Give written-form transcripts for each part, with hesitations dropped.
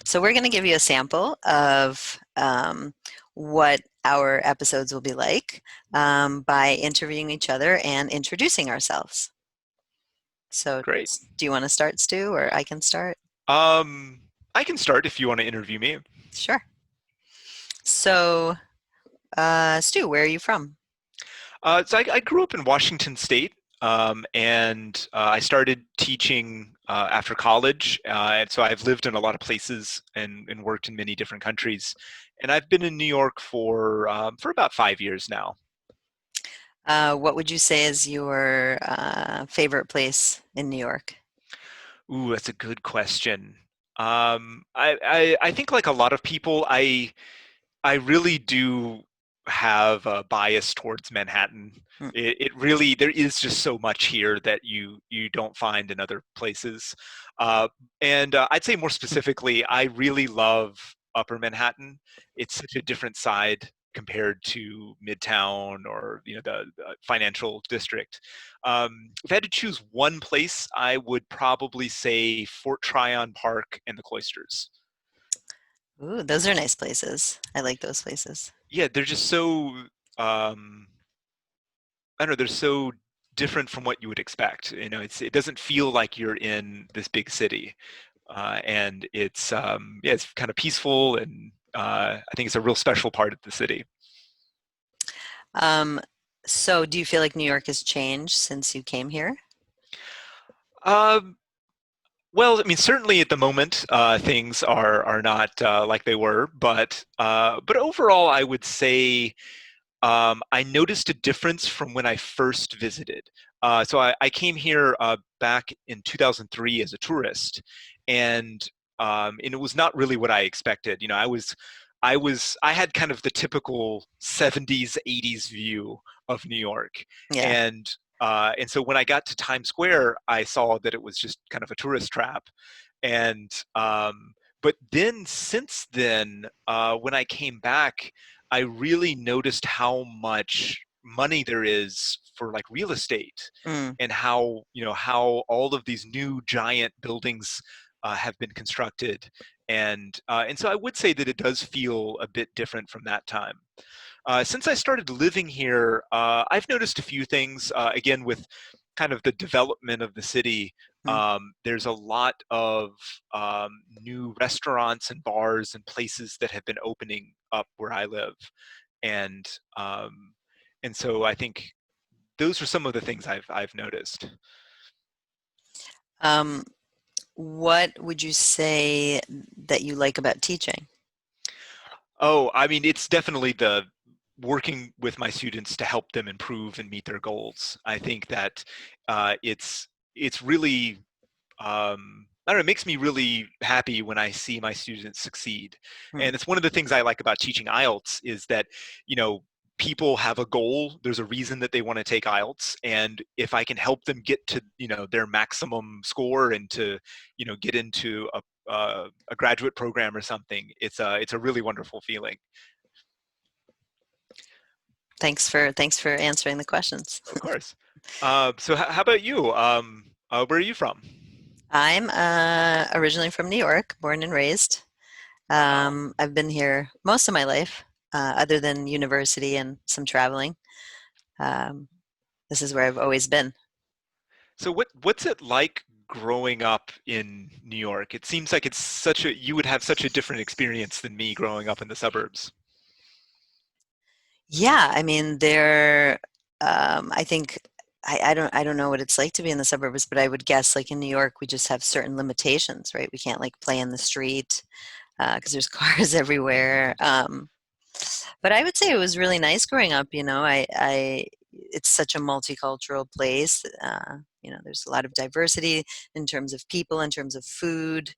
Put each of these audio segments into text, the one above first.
So we're going to give you a sample of what our episodes will be like by interviewing each other and introducing ourselves. So Great. do you want to start, Stu, or I can start? Um, I can start if you want to interview me. Sure. So, Stu, where are you from? So I grew up in Washington State, and I started teaching after college. And so I've lived in a lot of places and worked in many different countries. And I've been in New York for about 5 years now. What would you say is your favorite place in New York? Ooh, that's a good question. I think like a lot of people, I really do have a bias towards Manhattan. Mm. It really there is just so much here that you don't find in other places. Uh, and I'd say more specifically, I really love Upper Manhattan. It's such a different side compared to Midtown or the financial district. If I had to choose one place, I would probably say Fort Tryon Park and the Cloisters. Ooh, those are nice places. I like those places. Yeah, they're just so um, I don't know, they're so different from what you would expect. It doesn't feel like you're in this big city, and yeah, it's kind of peaceful, and I think it's a real special part of the city. Um, so do you feel like New York has changed since you came here? Um, well, I mean, certainly at the moment, things are not like they were, but overall, I would say I noticed a difference from when I first visited. So I came here back in 2003 as a tourist, and it was not really what I expected. I had kind of the typical 70s, 80s view of New York, Yeah. and so when I got to Times Square, I saw that it was just kind of a tourist trap, and but then since then, when I came back, I really noticed how much money there is for like real estate Mm. and how all of these new giant buildings have been constructed. And so I would say that it does feel a bit different from that time. Since I started living here, I've noticed a few things. Again, with kind of the development of the city, Mm. there's a lot of new restaurants and bars and places that have been opening up where I live, and um, and so I think those are some of the things I've noticed. Um, what would you say that you like about teaching? Oh, I mean, it's definitely the working with my students to help them improve and meet their goals. I think that it's really I don't know, it makes me really happy when I see my students succeed. Mm. And it's one of the things I like about teaching IELTS is that, you know, people have a goal. There's a reason that they want to take IELTS. And if I can help them get to, their maximum score and to, get into a graduate program or something, it's a really wonderful feeling. Thanks for answering the questions. Of course. So how about you? Where are you from? I'm originally from New York, born and raised. Wow. I've been here most of my life, other than university and some traveling. Um, this is where I've always been. So what's it like growing up in New York? It seems like you would have such a different experience than me growing up in the suburbs. Yeah, I mean, I think I don't know what it's like to be in the suburbs, but I would guess like in New York, we just have certain limitations, right? We can't like play in the street because there's cars everywhere. But I would say it was really nice growing up. It's such a multicultural place. There's a lot of diversity in terms of people, in terms of food.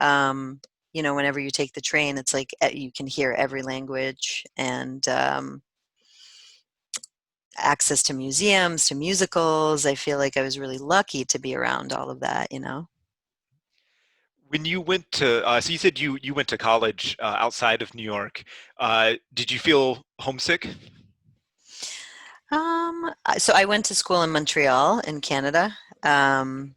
Um, Whenever you take the train, it's like you can hear every language and access to museums, to musicals. I feel like I was really lucky to be around all of that. When you went so you said you went to college outside of New York. Did you feel homesick? So I went to school in Montreal in Canada. Um,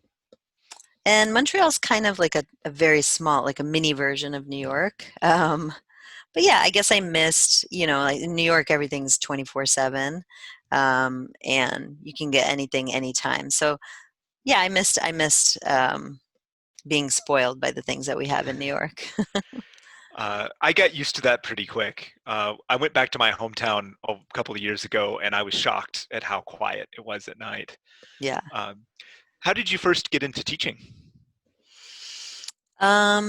And Montreal's kind of like a very small, like a mini version of New York. But yeah, I guess I missed, like in New York, everything's 24/7, and you can get anything anytime. So yeah, I missed being spoiled by the things that we have in New York. I got used to that pretty quick. I went back to my hometown a couple of years ago, and I was shocked at how quiet it was at night. Yeah. Um, how did you first get into teaching?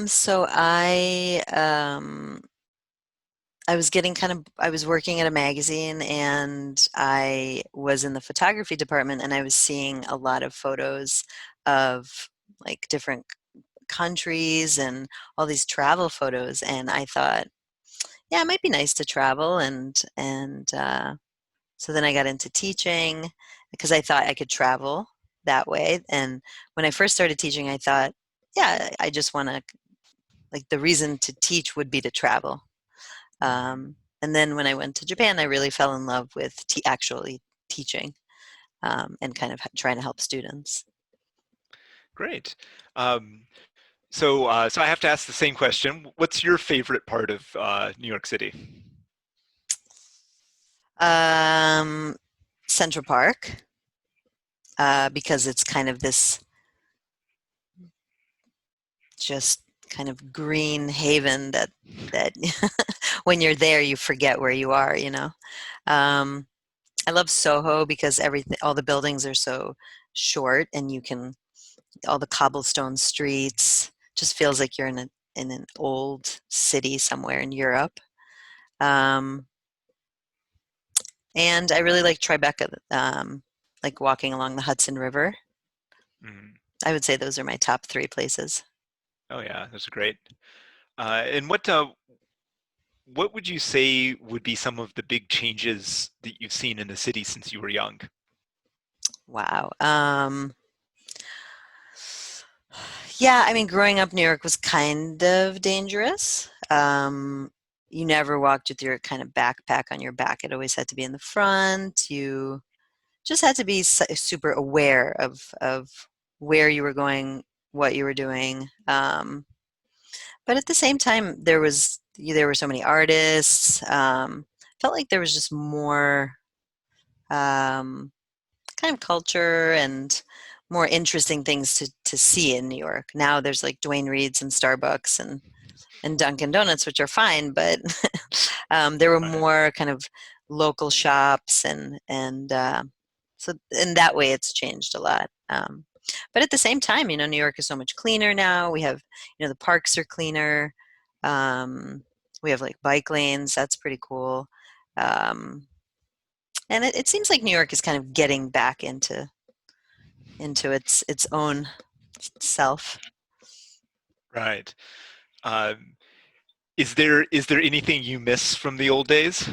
So I was getting I was working at a magazine and I was in the photography department and I was seeing a lot of photos of like different countries and all these travel photos. And I thought, yeah, it might be nice to travel. And so then I got into teaching because I thought I could travel that way. And when I first started teaching, I thought, yeah, I just want to, like, the reason to teach would be to travel. Mhm. And then when I went to Japan, I really fell in love with actually teaching, and kind of trying to help students. Great. Um, so I have to ask the same question. What's your favorite part of New York City? Um, Central Park, because it's kind of this just kind of green haven that when you're there, you forget where you are. Um, I love Soho because all the buildings are so short, and all the cobblestone streets just feels like you're in an old city somewhere in Europe. Um, and I really like Tribeca, like walking along the Hudson River. Mhm. I would say those are my top three places. Oh yeah, those are great. And what would you say would be some of the big changes that you've seen in the city since you were young? Wow. Yeah, I mean, growing up, New York was kind of dangerous. You never walked with your kind of backpack on your back. It always had to be in the front. You just had to be super aware of where you were going, what you were doing. But at the same time, there were so many artists. Felt like there was just more um, kind of culture and more interesting things to see in New York. Now there's like Dwayne Reed's and Starbucks and Dunkin' Donuts, which are fine, but there were Right. more kind of local shops, and so in that way, it's changed a lot. But at the same time, New York is so much cleaner now. We have, the parks are cleaner. Um, we have like bike lanes. That's pretty cool. Um, and it seems like New York is kind of getting back into its own self. Right. Um, is there anything you miss from the old days?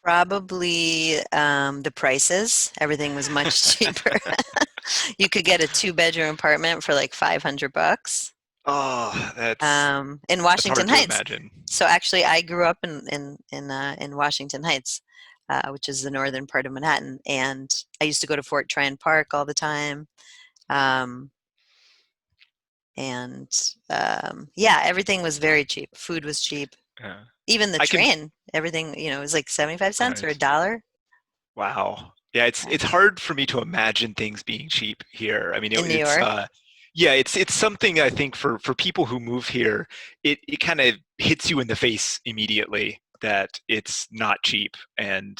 Probably the prices. Everything was much cheaper. You could get a two-bedroom apartment for like $500 Oh, that's in that's hard Washington to Heights. imagine. So actually, I grew up in Washington Heights, which is the northern part of Manhattan, and I used to go to Fort Tryon Park all the time. Um, and Yeah, everything was very cheap. Food was cheap. Yeah. Even the I can. train, everything, was like 75 cents or a Right. dollar. Wow. Yeah, it's Yeah. it's hard for me to imagine things being cheap here. I mean, In New it's York. yeah, it's something I think for people who move here, it kind of hits you in the face immediately that it's not cheap. And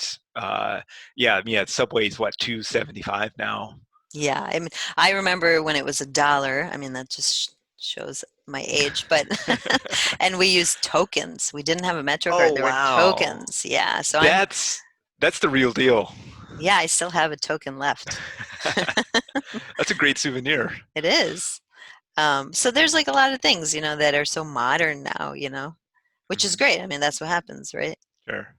yeah, Subway's what, 2.75 now. Yeah, I mean, I remember when it was a dollar. I mean, that just shows my age, but and we used tokens. We didn't have a Metro card. Oh There were wow. tokens. Yeah, so That's the real deal. yeah, I still have a token left. That's a great souvenir. It is. So there's like a lot of things, that are so modern now, which is Mhm. great. I mean, that's what happens, right? Sure.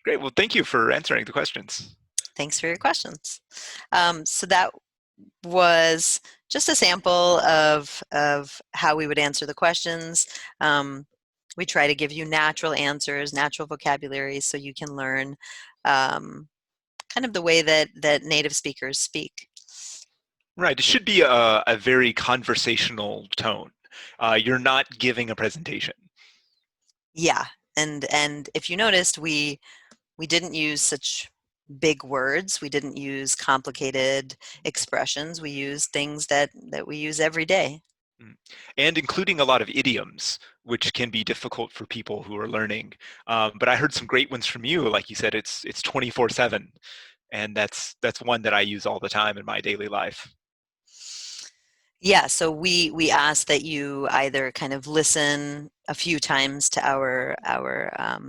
Great. Well, thank you for answering the questions. Thanks for your questions. So that was just a sample of how we would answer the questions. We try to give you natural answers, natural vocabulary, so you can learn kind of the way that native speakers speak. Right. It should be a very conversational tone. You're not giving a presentation. Yeah, and if you noticed, we didn't use such big words. We didn't use complicated expressions. We used things that we use every day. Mm. And including a lot of idioms, which can be difficult for people who are learning. But I heard some great ones from you. Like you said, it's 24/7, and that's one that I use all the time in my daily life. Yeah, so we ask that you either kind of listen a few times to our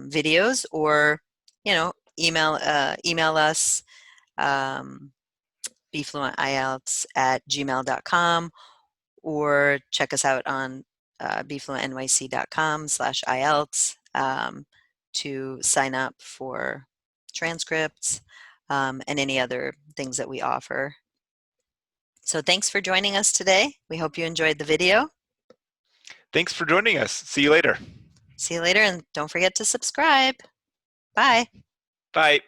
videos, or email us, um, bfluentielts@gmail.com, or check us out on bfluentnyc.com/IELTS, to sign up for transcripts, and any other things that we offer. So thanks for joining us today. We hope you enjoyed the video. Thanks for joining us. See you later. See you later, and don't forget to subscribe. Bye. Bye.